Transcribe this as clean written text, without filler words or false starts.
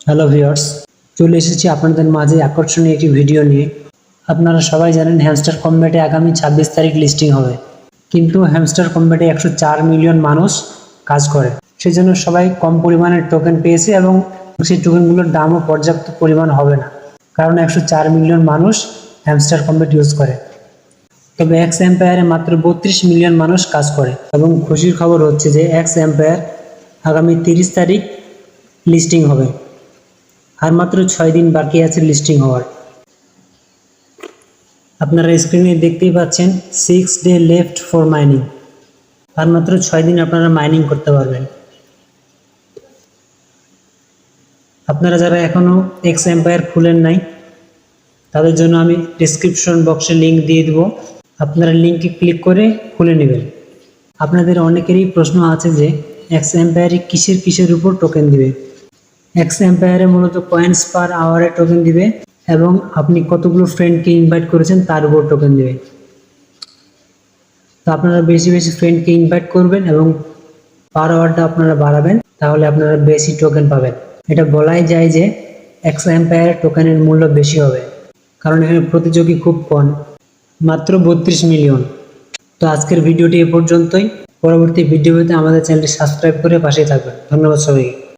Hello viewers, চলে এসেছি আপনাদের মাঝে আকর্ষণীয় একটি ভিডিও নিয়ে। আপনারা সবাই জানেন হ্যামস্টার কম্ব্যাটে আগামী 26 তারিখ লিস্টিং হবে, কিন্তু হ্যামস্টার কম্ব্যাটে 104 মিলিয়ন মানুষ কাজ করে। সেজন্য সবাই কম পরিমাণের টোকেন পেয়েছে এবং সেই টোকেনগুলোর দামও পর্যাপ্ত পরিমাণ হবে না, কারণ 104 মিলিয়ন মানুষ হ্যামস্টার কম্ব্যাট ইউজ করে। তবে এক্স এম্পায়ারে মাত্র 32 মিলিয়ন মানুষ কাজ করে এবং খুশির খবর হচ্ছে যে এক্স এম্পায়ার আগামী 30 তারিখ লিস্টিং হবে। আর মাত্র 6 দিন বাকি আছে লিস্টিং হওয়ার। আপনারা স্ক্রিনে দেখতেই পাচ্ছেন 6 ডে লেফট ফর মাইনিং। আর মাত্র 6 দিন আপনারা মাইনিং করতে পারবেন। আপনারা যারা এখনো এক্স এম্পায়ার খুলেন নাই, তাদের জন্য আমি ডেসক্রিপশন বক্সে লিঙ্ক দিয়ে দেব, আপনারা লিঙ্কে ক্লিক করে খুলে নেবেন। আপনাদের অনেকেরই প্রশ্ন আছে যে এক্স এম্পায়ারে কিসের উপর টোকেন দিবে। এক্স এম্পায়ারে মূলত কয়েন্স পার আওয়ারে টোকেন দিবে এবং আপনি কতগুলো ফ্রেন্ডকে ইনভাইট করেছেন তার উপর টোকেন দিবে। তো আপনারা বেশি বেশি ফ্রেন্ডকে ইনভাইট করবেন এবং পার আওয়ারটা আপনারা বাড়াবেন, তাহলে আপনারা বেশি টোকেন পাবেন। এটা বলাই যায় যে এক্স এম্পায়ারে টোকেনের মূল্য বেশি হবে, কারণ এখানে প্রতিযোগী খুব কম, মাত্র 32 মিলিয়ন। তো আজকের ভিডিওটি এ পর্যন্তই। পরবর্তী ভিডিওতে আমাদের চ্যানেলটি সাবস্ক্রাইব করে পাশেই থাকবেন। ধন্যবাদ সবাইকে।